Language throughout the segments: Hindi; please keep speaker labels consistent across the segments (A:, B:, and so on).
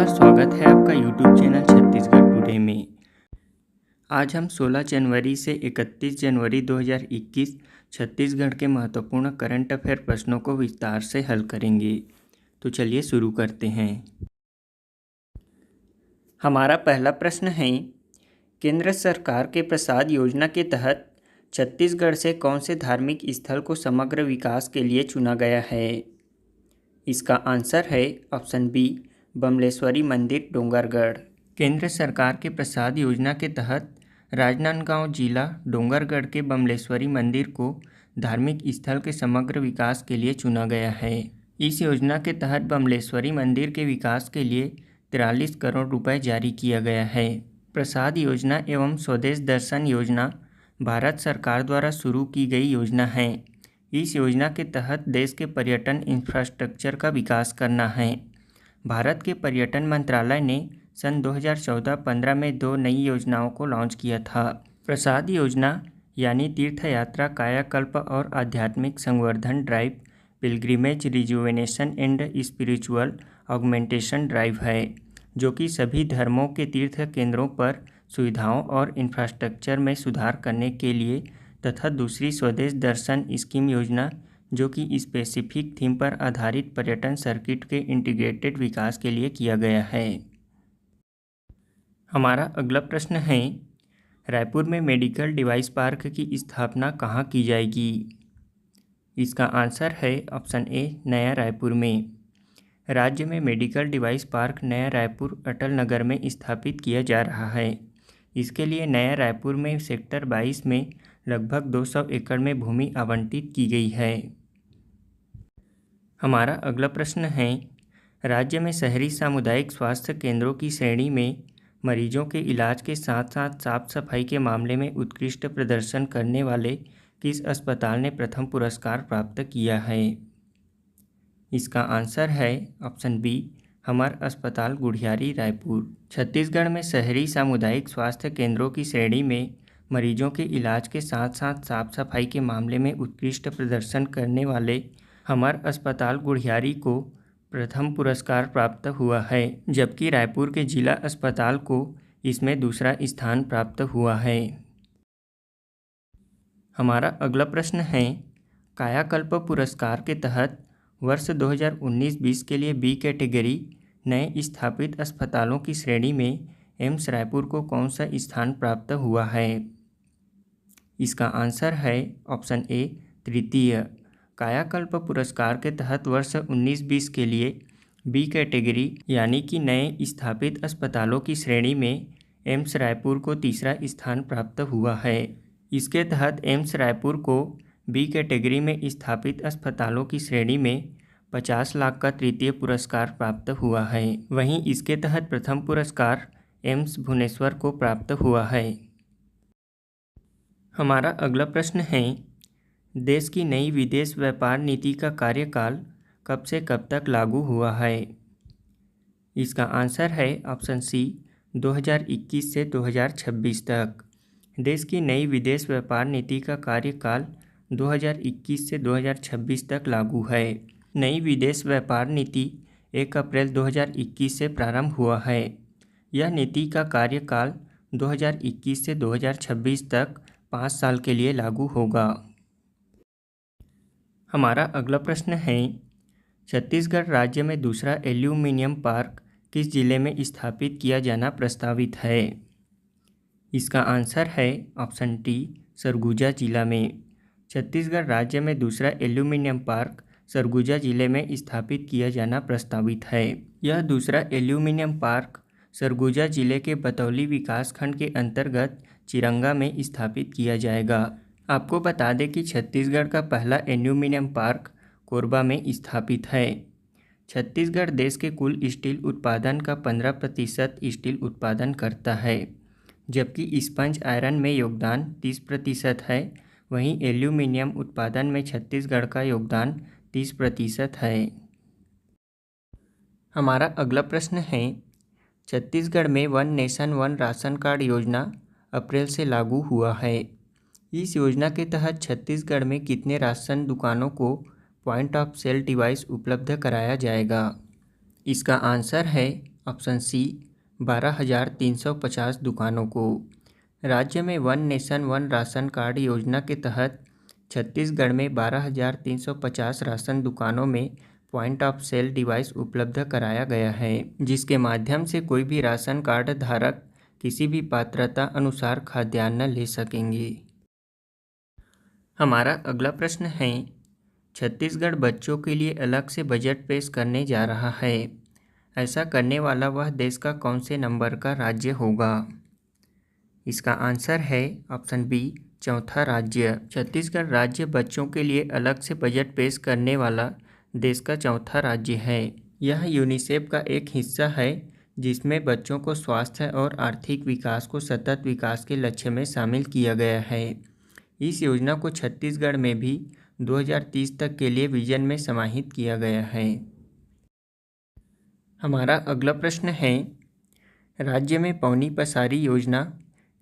A: नमस्कार, स्वागत है आपका YouTube चैनल छत्तीसगढ़ टुडे में। आज हम 16 जनवरी से 31 जनवरी 2021 छत्तीसगढ़ के महत्वपूर्ण करंट अफेयर प्रश्नों को विस्तार से हल करेंगे। तो चलिए शुरू करते हैं। हमारा पहला प्रश्न है, केंद्र सरकार के प्रसाद योजना के तहत छत्तीसगढ़ से कौन से धार्मिक स्थल को समग्र विकास के लिए चुना गया है? इसका आंसर है ऑप्शन बी, बमलेश्वरी मंदिर डोंगरगढ़। केंद्र सरकार के प्रसाद योजना के तहत राजनांदगांव जिला डोंगरगढ़ के बमलेश्वरी मंदिर को धार्मिक स्थल के समग्र विकास के लिए चुना गया है। इस योजना के तहत बमलेश्वरी मंदिर के विकास के लिए 43 करोड़ रुपए जारी किया गया है। प्रसाद योजना एवं स्वदेश दर्शन योजना भारत सरकार द्वारा शुरू की गई योजना है। इस योजना के तहत देश के पर्यटन इंफ्रास्ट्रक्चर का विकास करना है। भारत के पर्यटन मंत्रालय ने सन 2014-15 में 2 नई योजनाओं को लॉन्च किया था। प्रसाद योजना यानी तीर्थ यात्रा कायाकल्प और आध्यात्मिक संवर्धन drive pilgrimage rejuvenation and spiritual augmentation drive है, जो कि सभी धर्मों के तीर्थ केंद्रों पर सुविधाओं और इंफ्रास्ट्रक्चर में सुधार करने के लिए, तथा दूसरी स्वदेश दर्शन स्कीम योजना जो कि स्पेसिफिक थीम पर आधारित पर्यटन सर्किट के इंटीग्रेटेड विकास के लिए किया गया है। हमारा अगला प्रश्न है, रायपुर में मेडिकल डिवाइस पार्क की स्थापना कहाँ की जाएगी? इसका आंसर है ऑप्शन ए, नया रायपुर में। राज्य में मेडिकल डिवाइस पार्क नया रायपुर अटल नगर में स्थापित किया जा रहा है। इसके लिए नया रायपुर में सेक्टर 22 में लगभग 200 एकड़ में भूमि आवंटित की गई है। हमारा अगला प्रश्न है, राज्य में शहरी सामुदायिक स्वास्थ्य केंद्रों की श्रेणी में मरीजों के इलाज के साथ साथ साफ सफाई के मामले में उत्कृष्ट प्रदर्शन करने वाले किस अस्पताल ने प्रथम पुरस्कार प्राप्त किया है? इसका आंसर है ऑप्शन बी, हमर अस्पताल गुढ़ियारी रायपुर। छत्तीसगढ़ में शहरी सामुदायिक स्वास्थ्य केंद्रों की श्रेणी में मरीजों के इलाज के साथ साथ साफ सफाई के मामले में उत्कृष्ट प्रदर्शन करने वाले हमर अस्पताल गुढ़ियारी को प्रथम पुरस्कार प्राप्त हुआ है, जबकि रायपुर के जिला अस्पताल को इसमें दूसरा स्थान प्राप्त हुआ है। हमारा अगला प्रश्न है, कायाकल्प पुरस्कार के तहत वर्ष 2019-20 के लिए बी कैटेगरी नए स्थापित अस्पतालों की श्रेणी में एम्स रायपुर को कौन सा स्थान प्राप्त हुआ है? इसका आंसर है ऑप्शन ए, तृतीय। कायाकल्प पुरस्कार के तहत वर्ष 19-20 के लिए बी कैटेगरी यानी कि नए स्थापित अस्पतालों की श्रेणी में एम्स रायपुर को तीसरा स्थान प्राप्त हुआ है। इसके तहत एम्स रायपुर को बी कैटेगरी में स्थापित अस्पतालों की श्रेणी में 50 लाख का तृतीय पुरस्कार प्राप्त हुआ है। वहीं इसके तहत प्रथम पुरस्कार एम्स भुवनेश्वर को प्राप्त हुआ है। हमारा अगला प्रश्न है, देश की नई विदेश व्यापार नीति का कार्यकाल कब से कब तक लागू हुआ है? इसका आंसर है ऑप्शन सी, 2021 से 2026 तक। देश की नई विदेश व्यापार नीति का कार्यकाल 2021 से 2026 तक लागू है। नई विदेश व्यापार नीति 1 अप्रैल 2021 से प्रारंभ हुआ है। यह नीति का कार्यकाल 2021 से 2026 तक 5 साल के लिए लागू होगा। हमारा अगला प्रश्न है, छत्तीसगढ़ राज्य में दूसरा एल्यूमीनियम पार्क किस जिले में स्थापित किया जाना प्रस्तावित है? इसका आंसर है ऑप्शन टी, सरगुजा जिला में। छत्तीसगढ़ राज्य में दूसरा एल्यूमीनियम पार्क सरगुजा जिले में स्थापित किया जाना प्रस्तावित है। यह दूसरा एल्यूमीनियम पार्क सरगुजा जिले के बतौली विकासखंड के अंतर्गत चिरंगा में स्थापित किया जाएगा। आपको बता दें कि छत्तीसगढ़ का पहला एल्यूमीनियम पार्क कोरबा में स्थापित है। छत्तीसगढ़ देश के कुल स्टील उत्पादन का 15% स्टील उत्पादन करता है, जबकि स्पंज आयरन में योगदान 30% है। वहीं एल्यूमीनियम उत्पादन में छत्तीसगढ़ का योगदान 30% है। हमारा अगला प्रश्न है, छत्तीसगढ़ में one nation one ration card योजना अप्रैल से लागू हुआ है। इस योजना के तहत छत्तीसगढ़ में कितने राशन दुकानों को पॉइंट ऑफ सेल डिवाइस उपलब्ध कराया जाएगा? इसका आंसर है ऑप्शन सी 12,350 दुकानों को। राज्य में one nation one ration card योजना के तहत छत्तीसगढ़ में 12,350 राशन दुकानों में पॉइंट ऑफ सेल डिवाइस उपलब्ध कराया गया है, जिसके माध्यम से कोई भी राशन कार्ड धारक किसी भी पात्रता अनुसार खाद्यान्न ले सकेंगे। हमारा अगला प्रश्न है, छत्तीसगढ़ बच्चों के लिए अलग से बजट पेश करने जा रहा है। ऐसा करने वाला वह देश का कौन से नंबर का राज्य होगा? इसका आंसर है ऑप्शन बी चौथा राज्य। छत्तीसगढ़ राज्य बच्चों के लिए अलग से बजट पेश करने वाला देश का चौथा राज्य है। यह यूनिसेफ का एक हिस्सा है, जिसमें बच्चों को स्वास्थ्य और आर्थिक विकास को सतत विकास के लक्ष्य में शामिल किया गया है। इस योजना को छत्तीसगढ़ में भी 2030 तक के लिए विजन में समाहित किया गया है। हमारा अगला प्रश्न है, राज्य में पौनी पसारी योजना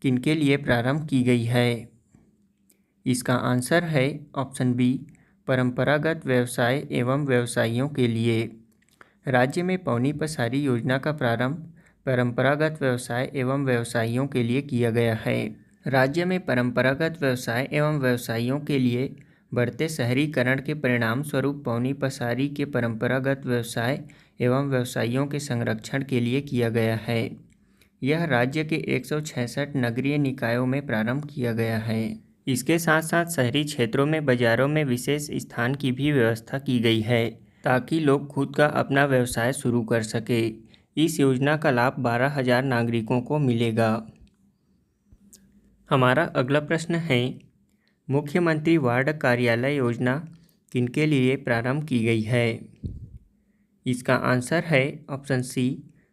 A: किनके लिए प्रारंभ की गई है? इसका आंसर है ऑप्शन बी परंपरागत व्यवसाय एवं व्यवसायियों के लिए। राज्य में पौनी पसारी योजना का प्रारंभ परंपरागत व्यवसाय एवं व्यवसायियों के लिए किया गया है। राज्य में परंपरागत व्यवसाय एवं व्यवसायियों के लिए बढ़ते शहरीकरण के परिणाम स्वरूप पौनी पसारी के परंपरागत व्यवसाय एवं व्यवसायियों के संरक्षण के लिए किया गया है। यह राज्य के 166 नगरीय निकायों में प्रारंभ किया गया है। इसके साथ साथ शहरी क्षेत्रों में बाजारों में विशेष स्थान की भी व्यवस्था की गई है, ताकि लोग खुद का अपना व्यवसाय शुरू कर सके। इस योजना का लाभ 12,000 नागरिकों को मिलेगा। हमारा अगला प्रश्न है, मुख्यमंत्री वार्ड कार्यालय योजना किनके लिए प्रारंभ की गई है? इसका आंसर है ऑप्शन सी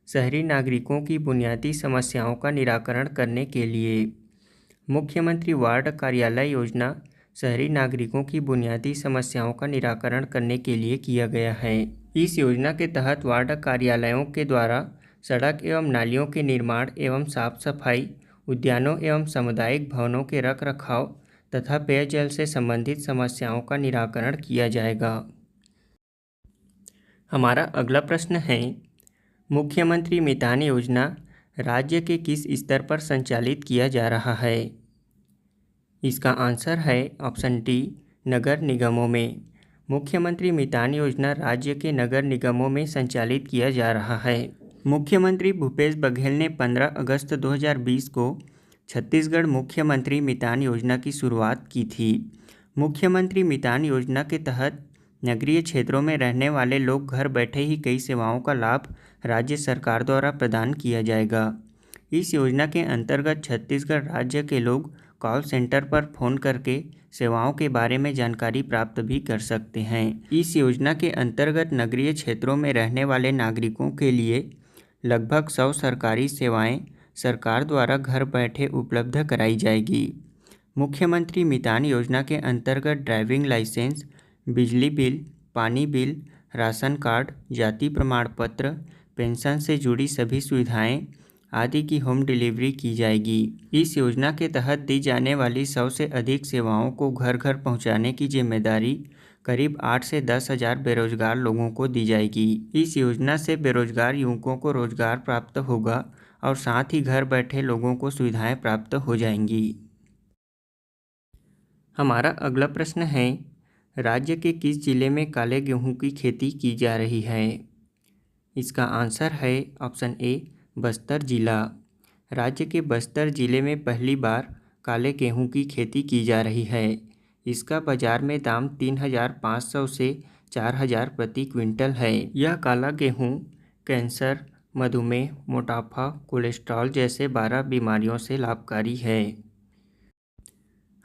A: शहरी नागरिकों की बुनियादी समस्याओं का निराकरण करने के लिए। मुख्यमंत्री वार्ड कार्यालय योजना शहरी नागरिकों की बुनियादी समस्याओं का निराकरण करने के लिए किया गया है। इस योजना के तहत वार्ड कार्यालयों के द्वारा सड़क एवं नालियों के निर्माण एवं साफ सफाई, उद्यानों एवं सामुदायिक भवनों के रखरखाव तथा पेयजल से संबंधित समस्याओं का निराकरण किया जाएगा। हमारा अगला प्रश्न है, मुख्यमंत्री मितान योजना राज्य के किस स्तर पर संचालित किया जा रहा है? इसका आंसर है ऑप्शन डी नगर निगमों में। मुख्यमंत्री मितान योजना राज्य के नगर निगमों में संचालित किया जा रहा है। मुख्यमंत्री भूपेश बघेल ने 15 अगस्त 2020 को छत्तीसगढ़ मुख्यमंत्री मितान योजना की शुरुआत की थी। मुख्यमंत्री मितान योजना के तहत नगरीय क्षेत्रों में रहने वाले लोग घर बैठे ही कई सेवाओं का लाभ राज्य सरकार द्वारा प्रदान किया जाएगा। इस योजना के अंतर्गत छत्तीसगढ़ राज्य के लोग कॉल सेंटर पर फ़ोन करके सेवाओं के बारे में जानकारी प्राप्त भी कर सकते हैं। इस योजना के अंतर्गत नगरीय क्षेत्रों में रहने वाले नागरिकों के लिए लगभग 100 सरकारी सेवाएं सरकार द्वारा घर बैठे उपलब्ध कराई जाएगी। मुख्यमंत्री मितान योजना के अंतर्गत ड्राइविंग लाइसेंस, बिजली बिल, पानी बिल, राशन कार्ड, जाति प्रमाण पत्र, पेंशन से जुड़ी सभी सुविधाएं आदि की होम डिलीवरी की जाएगी। इस योजना के तहत दी जाने वाली 100 से अधिक सेवाओं को घर घर पहुंचाने की जिम्मेदारी करीब 8 से 10 हज़ार बेरोजगार लोगों को दी जाएगी। इस योजना से बेरोजगार युवकों को रोजगार प्राप्त होगा और साथ ही घर बैठे लोगों को सुविधाएं प्राप्त हो जाएंगी। हमारा अगला प्रश्न है, राज्य के किस जिले में काले गेहूं की खेती की जा रही है? इसका आंसर है ऑप्शन ए बस्तर जिला। राज्य के बस्तर जिले में पहली बार काले गेहूं की खेती की जा रही है। इसका बाजार में दाम 3,500 से 4,000 प्रति क्विंटल है। यह काला गेहूं कैंसर, मधुमेह, मोटापा, कोलेस्ट्रॉल जैसे 12 बीमारियों से लाभकारी है।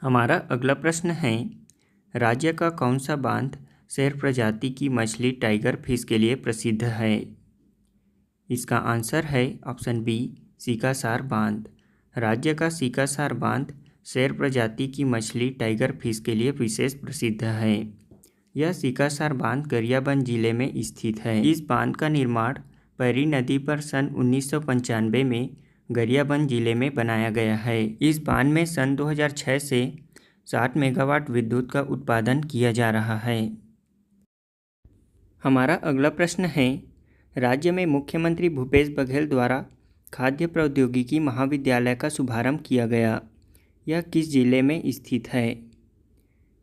A: हमारा अगला प्रश्न है, राज्य का कौन सा बांध शेर प्रजाति की मछली टाइगर फिश के लिए प्रसिद्ध है? इसका आंसर है ऑप्शन बी सीकासार बांध। राज्य का सीकासार बांध शेर प्रजाति की मछली टाइगर फिश के लिए विशेष प्रसिद्ध है। यह सीकासार बांध गरियाबंद जिले में स्थित है। इस बांध का निर्माण पैरी नदी पर सन 1995 में गरियाबंद जिले में बनाया गया है। इस बांध में सन 2006 से 60 मेगावाट विद्युत का उत्पादन किया जा रहा है। हमारा अगला प्रश्न है, राज्य में मुख्यमंत्री भूपेश बघेल द्वारा खाद्य प्रौद्योगिकी महाविद्यालय का शुभारंभ किया गया। यह किस जिले में स्थित है?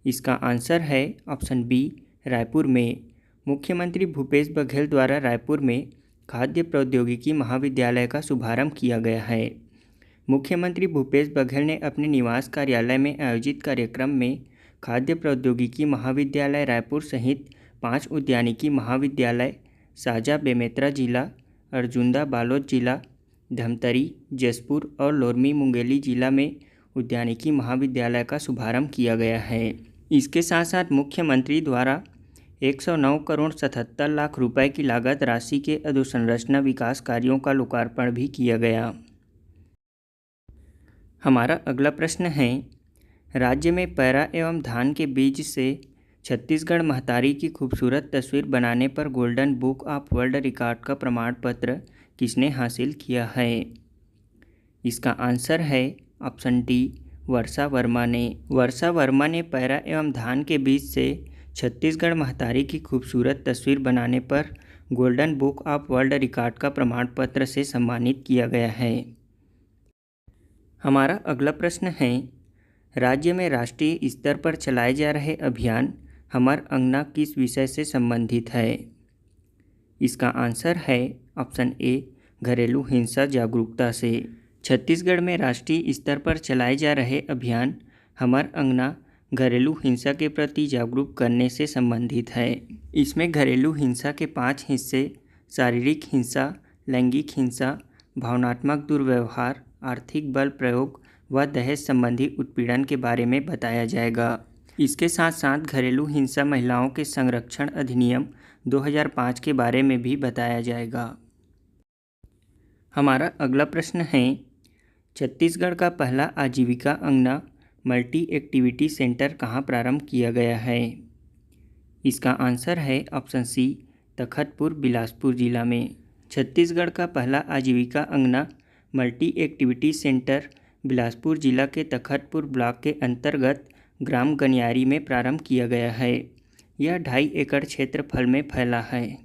A: इसका आंसर है ऑप्शन बी, रायपुर में। मुख्यमंत्री भूपेश बघेल द्वारा रायपुर में खाद्य प्रौद्योगिकी महाविद्यालय का शुभारंभ किया गया है। मुख्यमंत्री भूपेश बघेल ने अपने निवास कार्यालय में आयोजित कार्यक्रम में खाद्य प्रौद्योगिकी महाविद्यालय रायपुर सहित 5 उद्यानिकी महाविद्यालय साजा बेमेतरा जिला, अर्जुंदा बालोद जिला, धमतरी, जसपुर और लोरमी मुंगेली जिला में उद्यानिकी महाविद्यालय का शुभारंभ किया गया है। इसके साथ साथ मुख्यमंत्री द्वारा 109 करोड़ 77 लाख रुपए की लागत राशि के अधोसंरचना विकास कार्यों का लोकार्पण भी किया गया। हमारा अगला प्रश्न है, राज्य में पैरा एवं धान के बीज से छत्तीसगढ़ महतारी की खूबसूरत तस्वीर बनाने पर golden book of world record का प्रमाण पत्र किसने हासिल किया है? इसका आंसर है ऑप्शन डी, वर्षा वर्मा ने। वर्षा वर्मा ने पैरा एवं धान के बीज से छत्तीसगढ़ महतारी की खूबसूरत तस्वीर बनाने पर golden book of world record का प्रमाण पत्र से सम्मानित किया गया है। हमारा अगला प्रश्न है, राज्य में राष्ट्रीय स्तर पर चलाए जा रहे अभियान हमर अंगना किस विषय से संबंधित है? इसका आंसर है ऑप्शन ए, घरेलू हिंसा जागरूकता से। छत्तीसगढ़ में राष्ट्रीय स्तर पर चलाए जा रहे अभियान हमर अंगना घरेलू हिंसा के प्रति जागरूक करने से संबंधित है। इसमें घरेलू हिंसा के 5 हिस्से शारीरिक हिंसा, लैंगिक हिंसा, भावनात्मक दुर्व्यवहार, आर्थिक बल प्रयोग व दहेज संबंधी उत्पीड़न के बारे में बताया जाएगा। इसके साथ साथ घरेलू हिंसा महिलाओं के संरक्षण अधिनियम 2005 के बारे में भी बताया जाएगा। हमारा अगला प्रश्न है, छत्तीसगढ़ का पहला आजीविका अंगना मल्टी एक्टिविटी सेंटर कहाँ प्रारंभ किया गया है? इसका आंसर है ऑप्शन सी, तखतपुर बिलासपुर जिला में। छत्तीसगढ़ का पहला आजीविका अंगना मल्टी एक्टिविटी सेंटर बिलासपुर जिला के तखतपुर ब्लॉक के अंतर्गत ग्राम गनियारी में प्रारंभ किया गया है। यह 2.5 एकड़ क्षेत्रफल में फैला है।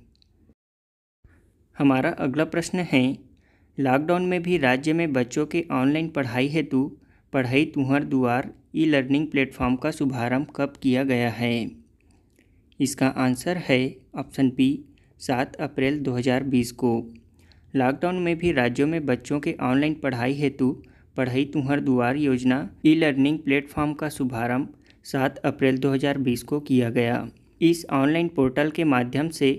A: हमारा अगला प्रश्न है, लॉकडाउन में भी राज्य में बच्चों के ऑनलाइन पढ़ाई हेतु पढ़ई तुंहर दुआर ई लर्निंग प्लेटफॉर्म का शुभारंभ कब किया गया है? इसका आंसर है ऑप्शन बी, 7 अप्रैल 2020 को। लॉकडाउन में भी राज्यों में बच्चों के ऑनलाइन पढ़ाई हेतु पढ़ई तुंहर दुआर योजना ई लर्निंग प्लेटफॉर्म का शुभारंभ 7 अप्रैल 2020 को किया गया। इस ऑनलाइन पोर्टल के माध्यम से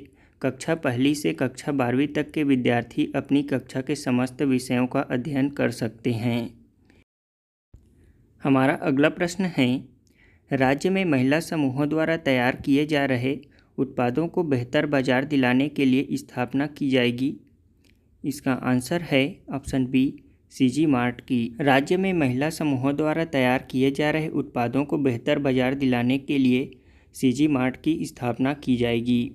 A: कक्षा 1 से कक्षा 12वीं तक के विद्यार्थी अपनी कक्षा के समस्त विषयों का अध्ययन कर सकते हैं। हमारा अगला प्रश्न है, राज्य में महिला समूहों द्वारा तैयार किए जा रहे उत्पादों को बेहतर बाजार दिलाने के लिए स्थापना की जाएगी। इसका आंसर है ऑप्शन बी, सीजी मार्ट की। राज्य में महिला समूहों द्वारा तैयार किए जा रहे उत्पादों को बेहतर बाजार दिलाने के लिए सीजी मार्ट की स्थापना की जाएगी।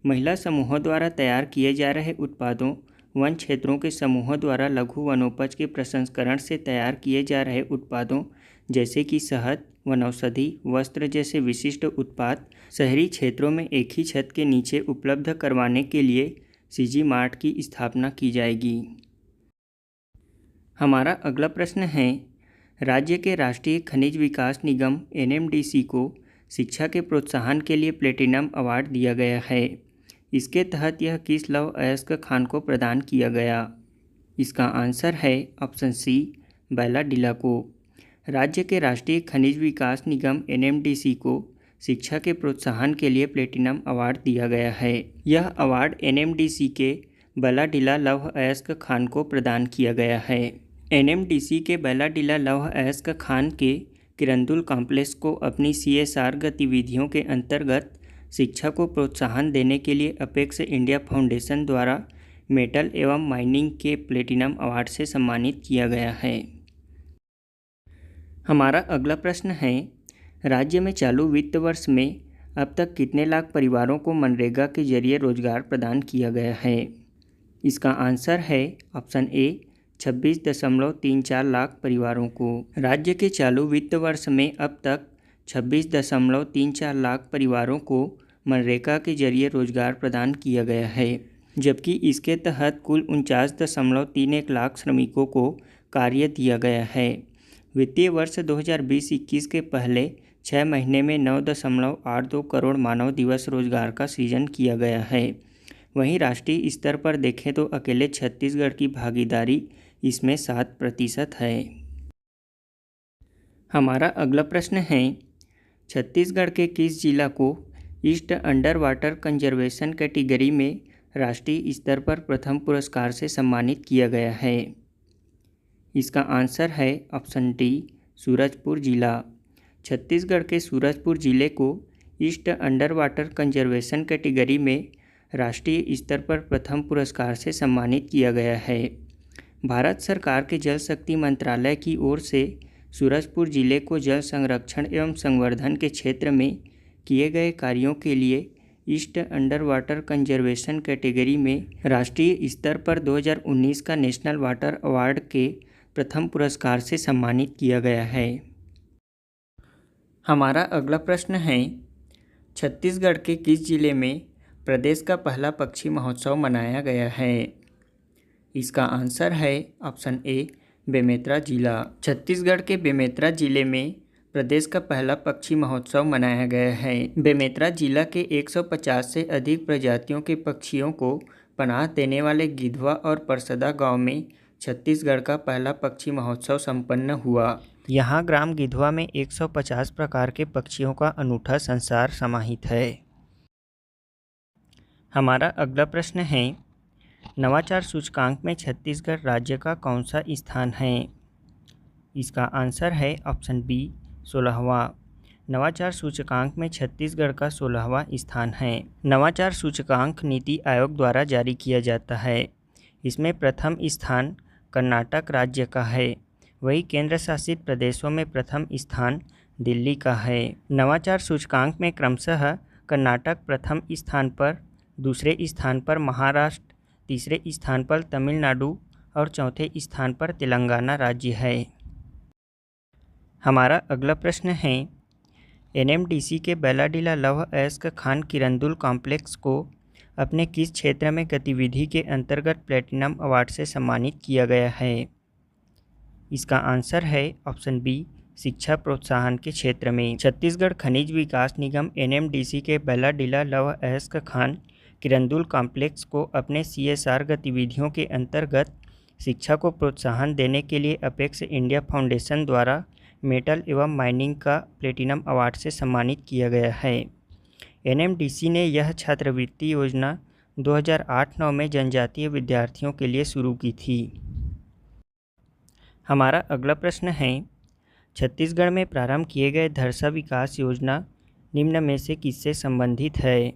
A: महिला समूहों द्वारा तैयार किए जा रहे उत्पादों वन क्षेत्रों के समूहों द्वारा लघु वनोपज के प्रसंस्करण से तैयार किए जा रहे उत्पादों जैसे कि शहद, वनौषधि, वस्त्र जैसे विशिष्ट उत्पाद शहरी क्षेत्रों में एक ही छत के नीचे उपलब्ध करवाने के लिए सीजी मार्ट की स्थापना की जाएगी। हमारा अगला प्रश्न है, राज्य के राष्ट्रीय खनिज विकास निगम NMDC को शिक्षा के प्रोत्साहन के लिए प्लेटिनम अवार्ड दिया गया है। इसके तहत यह किस लौह अयस्क खान को प्रदान किया गया? इसका आंसर है ऑप्शन सी, बैला डीला को। राज्य के राष्ट्रीय खनिज विकास निगम NMDC को शिक्षा के प्रोत्साहन के लिए प्लेटिनम अवार्ड दिया गया है। यह अवार्ड NMDC के बैला डीला लौह अयस्क खान को प्रदान किया गया है। NMDC के बैला डीला लौह अयस्क खान के किरंदुल कॉम्प्लेक्स को अपनी CSR गतिविधियों के अंतर्गत शिक्षा को प्रोत्साहन देने के लिए अपेक्स इंडिया फाउंडेशन द्वारा मेटल एवं माइनिंग के प्लेटिनम अवार्ड से सम्मानित किया गया है। हमारा अगला प्रश्न है, राज्य में चालू वित्त वर्ष में अब तक कितने लाख परिवारों को मनरेगा के जरिए रोजगार प्रदान किया गया है? इसका आंसर है ऑप्शन ए, 26.34 लाख परिवारों को। राज्य के चालू वित्त वर्ष में अब तक 26.34 लाख परिवारों को मनरेगा के जरिए रोजगार प्रदान किया गया है। जबकि इसके तहत कुल 49.31 लाख श्रमिकों को कार्य दिया गया है। वित्तीय वर्ष 2020-21 के पहले 6 महीने में 9.82 करोड़ मानव दिवस रोजगार का सृजन किया गया है। वहीं राष्ट्रीय स्तर पर देखें तो अकेले छत्तीसगढ़ की भागीदारी इसमें 7% है। हमारा अगला प्रश्न है, छत्तीसगढ़ के किस जिला को east under water conservation category में राष्ट्रीय स्तर पर प्रथम पुरस्कार से सम्मानित किया गया है? इसका आंसर है ऑप्शन डी, सूरजपुर जिला। छत्तीसगढ़ के सूरजपुर जिले को east under water conservation category में राष्ट्रीय स्तर पर प्रथम पुरस्कार से सम्मानित किया गया है। भारत सरकार के जल शक्ति मंत्रालय की ओर से सूरजपुर जिले को जल संरक्षण एवं संवर्धन के क्षेत्र में किए गए कार्यों के लिए east under water conservation category में राष्ट्रीय स्तर पर 2019 का नेशनल वाटर अवार्ड के प्रथम पुरस्कार से सम्मानित किया गया है। हमारा अगला प्रश्न है, छत्तीसगढ़ के किस जिले में प्रदेश का पहला पक्षी महोत्सव मनाया गया है? इसका आंसर है ऑप्शन ए, बेमेतरा जिला। छत्तीसगढ़ के बेमेतरा जिले में प्रदेश का पहला पक्षी महोत्सव मनाया गया है। बेमेतरा जिला के 150 से अधिक प्रजातियों के पक्षियों को पनाह देने वाले गिधवा और परसदा गांव में छत्तीसगढ़ का पहला पक्षी महोत्सव संपन्न हुआ। यहाँ ग्राम गिधवा में 150 प्रकार के पक्षियों का अनूठा संसार समाहित है। हमारा अगला प्रश्न है, नवाचार सूचकांक में छत्तीसगढ़ राज्य का कौन सा स्थान है? इसका आंसर है ऑप्शन बी, 16वां। नवाचार सूचकांक में छत्तीसगढ़ का 16वां स्थान है। नवाचार सूचकांक नीति आयोग द्वारा जारी किया जाता है। इसमें प्रथम स्थान कर्नाटक राज्य का है, वही केंद्र शासित प्रदेशों में प्रथम स्थान दिल्ली का है। नवाचार सूचकांक में क्रमशः कर्नाटक प्रथम स्थान पर, दूसरे स्थान पर महाराष्ट्र, तीसरे स्थान पर तमिलनाडु और चौथे स्थान पर तेलंगाना राज्य है। हमारा अगला प्रश्न है, एनएमडीसी के बैलाडीला लौह अयस्क खान किरंदुल कॉम्प्लेक्स को अपने किस क्षेत्र में गतिविधि के अंतर्गत प्लेटिनम अवार्ड से सम्मानित किया गया है? इसका आंसर है ऑप्शन बी, शिक्षा प्रोत्साहन के क्षेत्र में। छत्तीसगढ़ खनिज विकास निगम एनएमडीसी के बैलाडीला लौह अयस्क खान किरंदुल कॉम्प्लेक्स को अपने सीएसआर गतिविधियों के अंतर्गत शिक्षा को प्रोत्साहन देने के लिए अपेक्स इंडिया फाउंडेशन द्वारा मेटल एवं माइनिंग का प्लेटिनम अवार्ड से सम्मानित किया गया है। एनएमडीसी ने यह छात्रवृत्ति योजना 2008-9 में जनजातीय विद्यार्थियों के लिए शुरू की थी। हमारा अगला प्रश्न है, छत्तीसगढ़ में प्रारंभ किए गए धरसा विकास योजना निम्न में से किससे संबंधित है?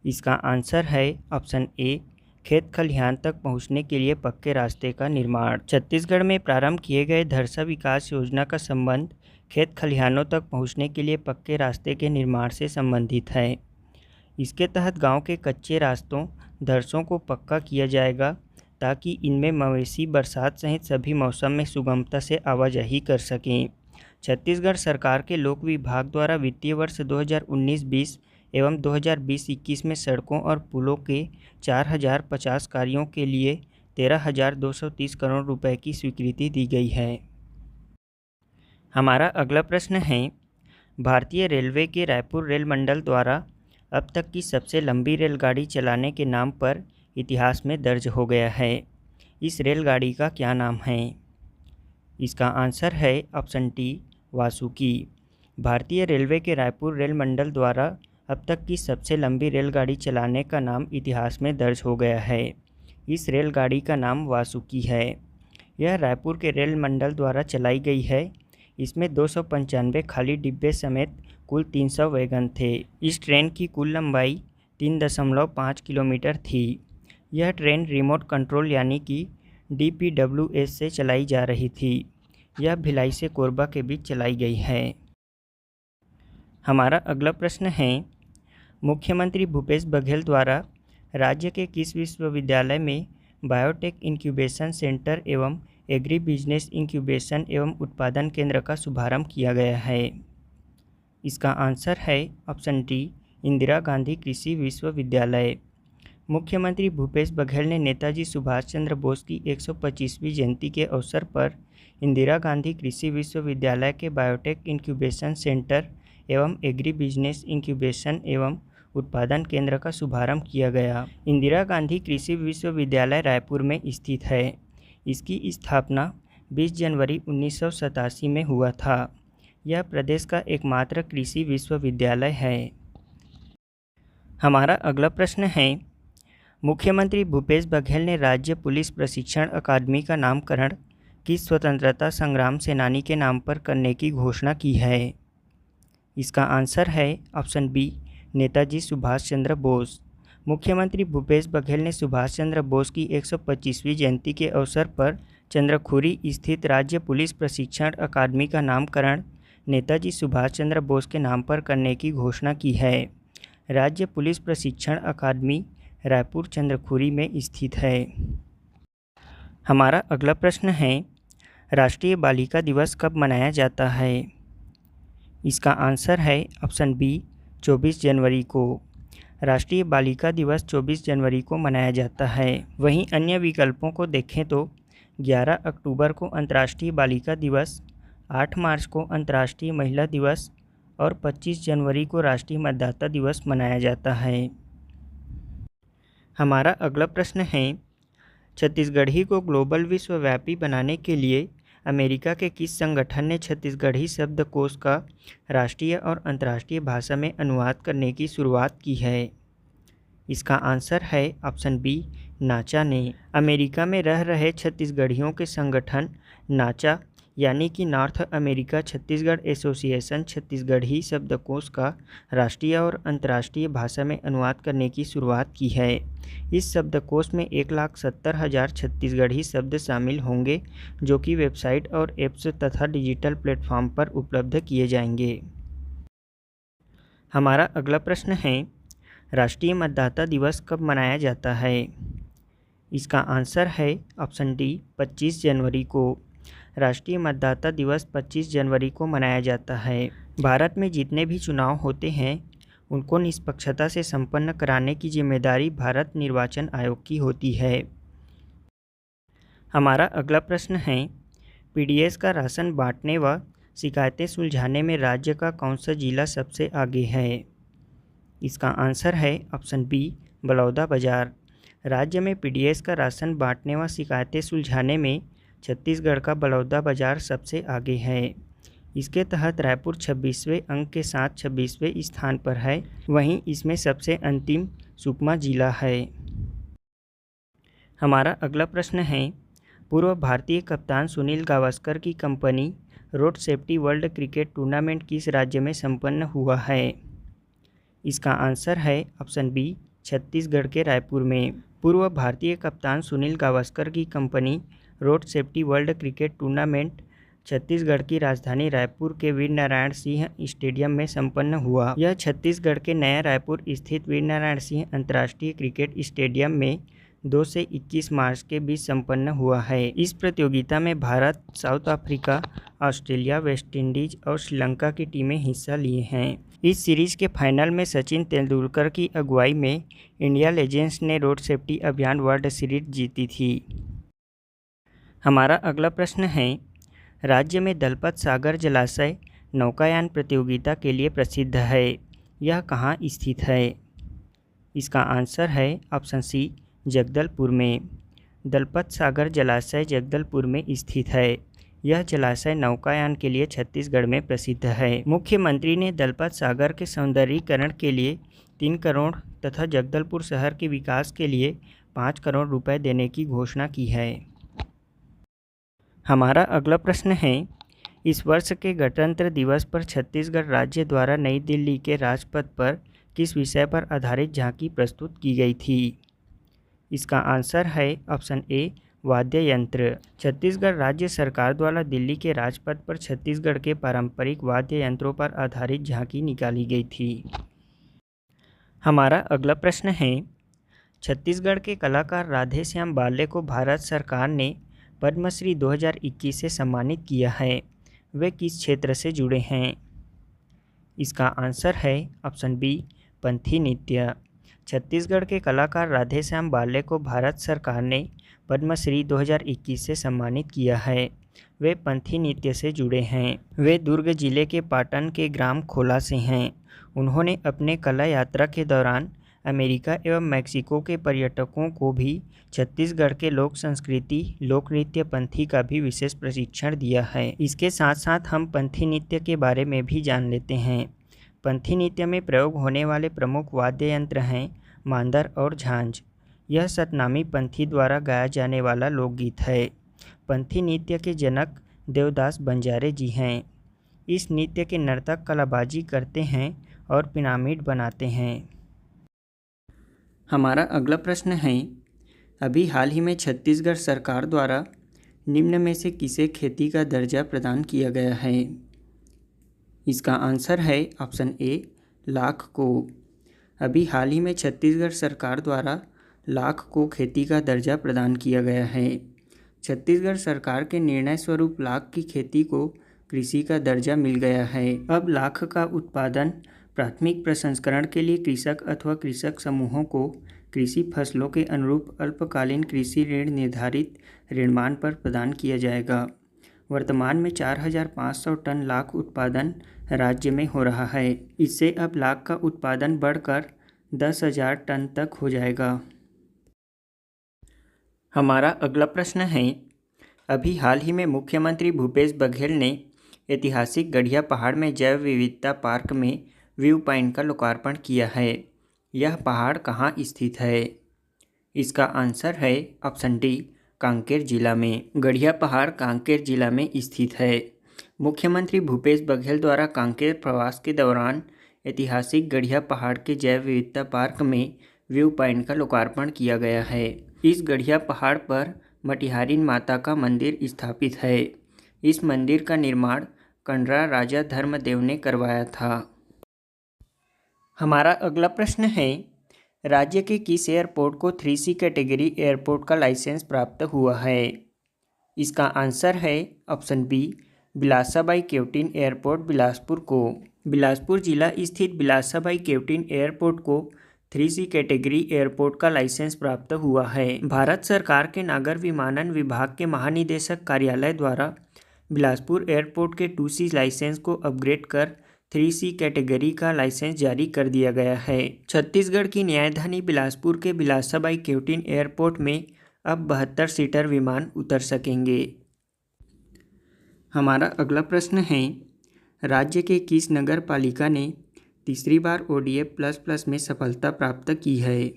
A: इसका आंसर है ऑप्शन ए, खेत खलिहान तक पहुंचने के लिए पक्के रास्ते का निर्माण। छत्तीसगढ़ में प्रारंभ किए गए धरसा विकास योजना का संबंध खेत खलिहानों तक पहुंचने के लिए पक्के रास्ते के निर्माण से संबंधित है। इसके तहत गांव के कच्चे रास्तों धरसों को पक्का किया जाएगा ताकि इनमें मवेशी बरसात सहित सभी मौसम में सुगमता से आवाजाही कर सकें। छत्तीसगढ़ सरकार के लोक विभाग द्वारा वित्तीय वर्ष 2019-20 एवं 2020-21 में सड़कों और पुलों के 4050 कार्यों के लिए 13,230 करोड़ रुपए की स्वीकृति दी गई है। हमारा अगला प्रश्न है, भारतीय रेलवे के रायपुर रेल मंडल द्वारा अब तक की सबसे लंबी रेलगाड़ी चलाने के नाम पर इतिहास में दर्ज हो गया है। इस रेलगाड़ी का क्या नाम है? इसका आंसर है ऑप्शन टी, वासुकी। भारतीय रेलवे के रायपुर रेल मंडल द्वारा अब तक की सबसे लंबी रेलगाड़ी चलाने का नाम इतिहास में दर्ज हो गया है। इस रेलगाड़ी का नाम वासुकी है। यह रायपुर के रेल मंडल द्वारा चलाई गई है। इसमें 295 खाली डिब्बे समेत कुल 300 वैगन थे। इस ट्रेन की कुल लंबाई 3.5 किलोमीटर थी। यह ट्रेन रिमोट कंट्रोल यानी कि DPWS से चलाई जा रही थी। यह भिलाई से कोरबा के बीच चलाई गई है। हमारा अगला प्रश्न है, मुख्यमंत्री भूपेश बघेल द्वारा राज्य के किस विश्वविद्यालय में बायोटेक इंक्यूबेशन सेंटर एवं एग्री बिजनेस इंक्यूबेशन एवं उत्पादन केंद्र का शुभारंभ किया गया है? इसका आंसर है ऑप्शन डी, इंदिरा गांधी कृषि विश्वविद्यालय। मुख्यमंत्री भूपेश बघेल ने नेताजी सुभाष चंद्र बोस की 125वीं जयंती के अवसर पर इंदिरा गांधी कृषि विश्वविद्यालय के बायोटेक इंक्यूबेशन सेंटर एवं एग्री बिजनेस इंक्यूबेशन एवं उत्पादन केंद्र का शुभारंभ किया गया। इंदिरा गांधी कृषि विश्वविद्यालय रायपुर में स्थित है। इसकी स्थापना 20 जनवरी 1987 में हुआ था। यह प्रदेश का एकमात्र कृषि विश्वविद्यालय है। हमारा अगला प्रश्न है, मुख्यमंत्री भूपेश बघेल ने राज्य पुलिस प्रशिक्षण अकादमी का नामकरण किस स्वतंत्रता संग्राम सेनानी के नाम पर करने की घोषणा की है? इसका आंसर है ऑप्शन बी, नेताजी सुभाष चंद्र बोस। मुख्यमंत्री भूपेश बघेल ने सुभाष चंद्र बोस की 125वीं जयंती के अवसर पर चंद्रखुरी स्थित राज्य पुलिस प्रशिक्षण अकादमी का नामकरण नेताजी सुभाष चंद्र बोस के नाम पर करने की घोषणा की है। राज्य पुलिस प्रशिक्षण अकादमी रायपुर चंद्रखुरी में स्थित है। हमारा अगला प्रश्न है, राष्ट्रीय बालिका दिवस कब मनाया जाता है? इसका आंसर है ऑप्शन बी, 24 जनवरी को। राष्ट्रीय बालिका दिवस 24 जनवरी को मनाया जाता है। वहीं अन्य विकल्पों को देखें तो 11 अक्टूबर को अंतर्राष्ट्रीय बालिका दिवस, 8 मार्च को अंतर्राष्ट्रीय महिला दिवस और 25 जनवरी को राष्ट्रीय मतदाता दिवस मनाया जाता है। हमारा अगला प्रश्न है, छत्तीसगढ़ी को ग्लोबल विश्वव्यापी बनाने के लिए अमेरिका के किस संगठन ने छत्तीसगढ़ी शब्दकोश का राष्ट्रीय और अंतर्राष्ट्रीय भाषा में अनुवाद करने की शुरुआत की है? इसका आंसर है ऑप्शन बी, नाचा ने। अमेरिका में रह रहे छत्तीसगढ़ियों के संगठन नाचा यानी कि north America Chhattisgarh association Chhattisgarhi शब्दकोश का राष्ट्रीय और अंतर्राष्ट्रीय भाषा में अनुवाद करने की शुरुआत की है। इस शब्दकोश में 1,70,000 छत्तीसगढ़ी शब्द शामिल होंगे, जो कि वेबसाइट और ऐप्स तथा डिजिटल प्लेटफॉर्म पर उपलब्ध किए जाएंगे। हमारा अगला प्रश्न है, राष्ट्रीय मतदाता दिवस कब मनाया जाता है? इसका आंसर है ऑप्शन डी, 25 जनवरी को। राष्ट्रीय मतदाता दिवस 25 जनवरी को मनाया जाता है। भारत में जितने भी चुनाव होते हैं उनको निष्पक्षता से संपन्न कराने की जिम्मेदारी भारत निर्वाचन आयोग की होती है। हमारा अगला प्रश्न है, पीडीएस का राशन बांटने व शिकायतें सुलझाने में राज्य का कौन सा जिला सबसे आगे है? इसका आंसर है ऑप्शन बी, बलौदाबाजार। राज्य में पीडीएस का राशन बांटने व शिकायतें सुलझाने में छत्तीसगढ़ का बलौदाबाजार सबसे आगे है। इसके तहत रायपुर 26वें अंक के साथ 26वें स्थान पर है। वहीं इसमें सबसे अंतिम सुकमा जिला है। हमारा अगला प्रश्न है, पूर्व भारतीय कप्तान सुनील गावस्कर की company road safety world cricket tournament किस राज्य में संपन्न हुआ है? इसका आंसर है ऑप्शन बी, छत्तीसगढ़ के रायपुर में। पूर्व भारतीय कप्तान सुनील गावस्कर की company road safety world cricket tournament Chhattisgarh की राजधानी रायपुर के वीरनारायण सिंह स्टेडियम में संपन्न हुआ। यह छत्तीसगढ़ के नया रायपुर स्थित वीरनारायण सिंह अंतर्राष्ट्रीय क्रिकेट स्टेडियम में 2 से 21 मार्च के बीच संपन्न हुआ है। इस प्रतियोगिता में Bharat, south Africa, Australia, West Indies और श्रीलंका की टीमें हिस्सा लिए हैं। इस सीरीज के फाइनल में सचिन तेंदुलकर की अगुवाई में इंडिया लीजेंड्स ने रोड सेफ्टी अभियान वर्ल्ड सीरीज जीती थी। हमारा अगला प्रश्न है, राज्य में दलपत सागर जलाशय नौकायान प्रतियोगिता के लिए प्रसिद्ध है। यह कहाँ स्थित है? इसका आंसर है ऑप्शन सी, जगदलपुर में। दलपत सागर जलाशय जगदलपुर में स्थित है। यह जलाशय नौकायान के लिए छत्तीसगढ़ में प्रसिद्ध है। मुख्यमंत्री ने दलपत सागर के सौंदर्यीकरण के लिए 3 करोड़ तथा जगदलपुर शहर के विकास के लिए 5 करोड़ रुपए देने की घोषणा की है। हमारा अगला प्रश्न है, इस वर्ष के गणतंत्र दिवस पर छत्तीसगढ़ राज्य द्वारा नई दिल्ली के राजपथ पर किस विषय पर आधारित झांकी प्रस्तुत की गई थी? इसका आंसर है ऑप्शन ए, वाद्य यंत्र। छत्तीसगढ़ राज्य सरकार द्वारा दिल्ली के राजपथ पर छत्तीसगढ़ के पारंपरिक वाद्य यंत्रों पर आधारित झांकी निकाली गई थी। हमारा अगला प्रश्न है, छत्तीसगढ़ के कलाकार राधेश्याम बारले को भारत सरकार ने पद्मश्री 2021 से सम्मानित किया है। वे किस क्षेत्र से जुड़े हैं? इसका आंसर है ऑप्शन बी, पंथी नृत्य। छत्तीसगढ़ के कलाकार राधेश्याम बाले को भारत सरकार ने पद्मश्री 2021 से सम्मानित किया है। वे पंथी नृत्य से जुड़े हैं। वे दुर्ग जिले के पाटन के ग्राम खोला से हैं। उन्होंने अपने कला यात्रा के दौरान अमेरिका एवं मैक्सिको के पर्यटकों को भी छत्तीसगढ़ के लोक संस्कृति लोक नृत्य पंथी का भी विशेष प्रशिक्षण दिया है। इसके साथ साथ हम पंथी नृत्य के बारे में भी जान लेते हैं। पंथी नृत्य में प्रयोग होने वाले प्रमुख वाद्य यंत्र हैं मांदर और झांझ। यह सतनामी पंथी द्वारा गाया जाने वाला लोकगीत है। पंथी नृत्य के जनक देवदास बंजारे जी हैं। इस नृत्य के नर्तक कलाबाजी करते हैं और पिरामिड बनाते हैं। हमारा अगला प्रश्न है, अभी हाल ही में छत्तीसगढ़ सरकार द्वारा निम्न में से किसे खेती का दर्जा प्रदान किया गया है? इसका आंसर है ऑप्शन ए लाख को। अभी हाल ही में छत्तीसगढ़ सरकार द्वारा लाख को खेती का दर्जा प्रदान किया गया है। छत्तीसगढ़ सरकार के निर्णय स्वरूप लाख की खेती को कृषि का दर्जा मिल गया है। अब लाख का उत्पादन प्राथमिक प्रसंस्करण के लिए कृषक अथवा कृषक समूहों को कृषि फसलों के अनुरूप अल्पकालीन कृषि ऋण निर्धारित ऋणमान पर प्रदान किया जाएगा। वर्तमान में 4,500 टन लाख उत्पादन राज्य में हो रहा है। इससे अब लाख का उत्पादन बढ़कर 10,000 टन तक हो जाएगा। हमारा अगला प्रश्न है, अभी हाल ही में मुख्यमंत्री भूपेश बघेल ने ऐतिहासिक गढ़िया पहाड़ में जैव विविधता पार्क में व्यू पॉइंट का लोकार्पण किया है। यह पहाड़ कहाँ स्थित है? इसका आंसर है ऑप्शन डी कांकेर जिला में। गढ़िया पहाड़ कांकेर जिला में स्थित है। मुख्यमंत्री भूपेश बघेल द्वारा कांकेर प्रवास के दौरान ऐतिहासिक गढ़िया पहाड़ के जैव विविधता पार्क में व्यू पॉइंट का लोकार्पण किया गया है। इस गढ़िया पहाड़ पर मटिहारिन माता का मंदिर स्थापित है। इस मंदिर का निर्माण कंडरा राजा धर्मदेव ने करवाया था। हमारा अगला प्रश्न है, राज्य के किस एयरपोर्ट को 3C कैटेगरी एयरपोर्ट का लाइसेंस प्राप्त हुआ है? इसका आंसर है option B Bilasabai Kevatin airport Bilaspur को। बिलासपुर जिला स्थित बिलासाबाई केवटिन एयरपोर्ट को 3C कैटेगरी एयरपोर्ट का लाइसेंस प्राप्त हुआ है। भारत सरकार के नागर विमानन विभाग के महानिदेशक कार्यालय द्वारा बिलासपुर एयरपोर्ट के 2C लाइसेंस को अपग्रेड कर 3C कैटेगरी का लाइसेंस जारी कर दिया गया है। छत्तीसगढ़ की न्यायधानी बिलासपुर के बिलासाबाई केवटिन एयरपोर्ट में अब 72 सीटर विमान उतर सकेंगे। हमारा अगला प्रश्न है, राज्य के किस नगर पालिका ने तीसरी बार ODF++ में सफलता प्राप्त की है?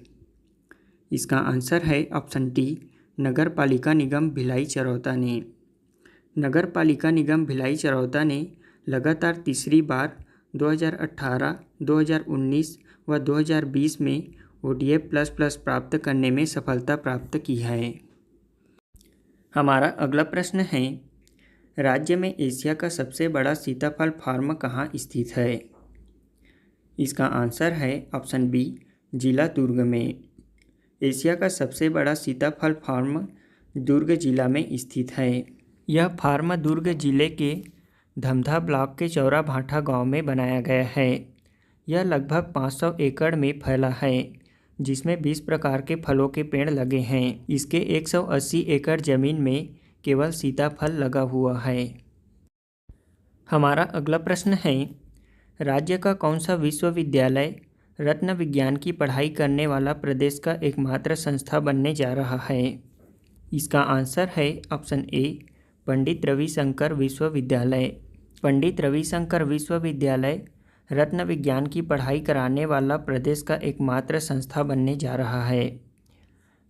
A: इसका आंसर है ऑप्शन डी नगर पालिका निगम भिलाई चरौदा ने। नगर पालिका निगम भिलाई चरौदा ने लगातार तीसरी बार 2018, 2019 व 2020 में ODF++ प्राप्त करने में सफलता प्राप्त की है। हमारा अगला प्रश्न है, राज्य में एशिया का सबसे बड़ा सीताफल फार्म कहाँ स्थित है? इसका आंसर है ऑप्शन बी जिला दुर्ग में। एशिया का सबसे बड़ा सीताफल फार्म दुर्ग जिला में स्थित है। यह फार्म दुर्ग जिले के धमधा ब्लॉक के चौरा भाठा गांव में बनाया गया है। यह लगभग 500 एकड़ में फैला है, जिसमें 20 प्रकार के फलों के पेड़ लगे हैं। इसके 180 एकड़ जमीन में केवल सीताफल लगा हुआ है। हमारा अगला प्रश्न है, राज्य का कौन सा विश्वविद्यालय रत्न विज्ञान की पढ़ाई करने वाला प्रदेश का एकमात्र संस्था बनने जा रहा है? इसका आंसर है ऑप्शन ए पंडित रविशंकर विश्वविद्यालय। पंडित रविशंकर विश्वविद्यालय रत्न विज्ञान की पढ़ाई कराने वाला प्रदेश का एकमात्र संस्था बनने जा रहा है।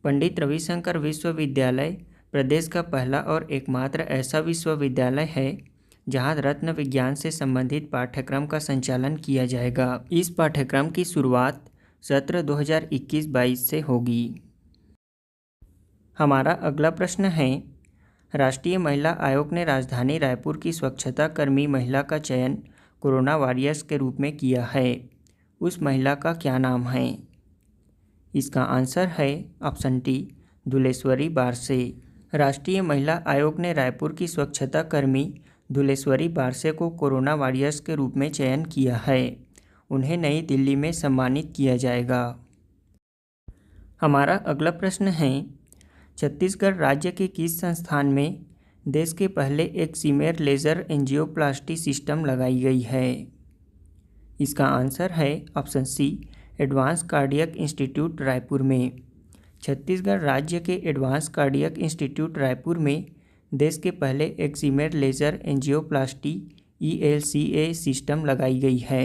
A: पंडित रविशंकर विश्वविद्यालय प्रदेश का पहला और एकमात्र ऐसा विश्वविद्यालय है जहां रत्न विज्ञान से संबंधित पाठ्यक्रम का संचालन किया जाएगा। इस पाठ्यक्रम की शुरुआत सत्र 2021-22 से होगी। हमारा अगला प्रश्न है, राष्ट्रीय महिला आयोग ने राजधानी रायपुर की स्वच्छता कर्मी महिला का चयन कोरोना वॉरियर्स के रूप में किया है। उस महिला का क्या नाम है? इसका आंसर है ऑप्शन डी दुलेश्वरी बारसे। राष्ट्रीय महिला आयोग ने रायपुर की स्वच्छता कर्मी दुलेश्वरी बारसे को कोरोना वॉरियर्स के रूप में चयन किया है। उन्हें नई दिल्ली में सम्मानित किया जाएगा। हमारा अगला प्रश्न है, छत्तीसगढ़ राज्य के किस संस्थान में देश के पहले एक्सीमेर लेज़र एंजियोप्लास्टी सिस्टम लगाई गई है? इसका आंसर है option C, advance cardiac institute Raipur में। छत्तीसगढ़ राज्य के एडवांस कार्डियक इंस्टीट्यूट रायपुर में देश के पहले एक्सीमेर लेज़र एंजियोप्लास्टी ELCA सिस्टम लगाई गई है।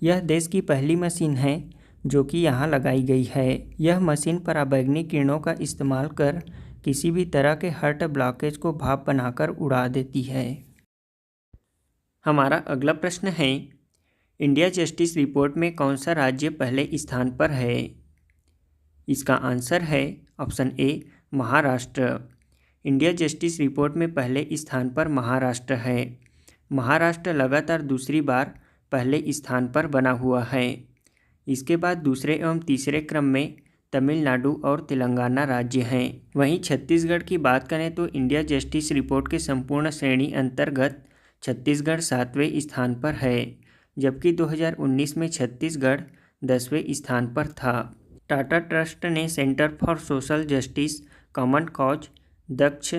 A: यह देश की पहली मशीन है जो कि यहाँ लगाई गई है। यह मशीन पराबैंगनी किरणों का इस्तेमाल कर किसी भी तरह के हार्ट ब्लॉकेज को भाप बनाकर उड़ा देती है। हमारा अगला प्रश्न है, इंडिया जस्टिस रिपोर्ट में कौन सा राज्य पहले स्थान पर है? इसका आंसर है option A, Maharashtra. India justice report में पहले स्थान पर महाराष्ट्र है। महाराष्ट्र लगातार दूसरी बार पहले स्थान पर बना हुआ है। इसके बाद दूसरे एवं तीसरे क्रम में तमिलनाडु और तेलंगाना राज्य हैं। वहीं छत्तीसगढ़ की बात करें तो इंडिया जस्टिस रिपोर्ट के संपूर्ण श्रेणी अंतर्गत छत्तीसगढ़ 7वें स्थान पर है, जबकि 2019 में छत्तीसगढ़ 10वें स्थान पर था। टाटा ट्रस्ट ने centre for social justice, common cause, Daksh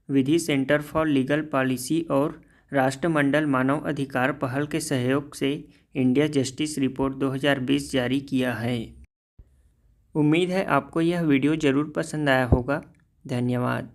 A: Vidhi, centre for legal policy और राष्ट्रमंडल मानव अधिकार पहल के सहयोग से इंडिया जस्टिस रिपोर्ट 2020 जारी किया है। उम्मीद है आपको यह वीडियो ज़रूर पसंद आया होगा। धन्यवाद।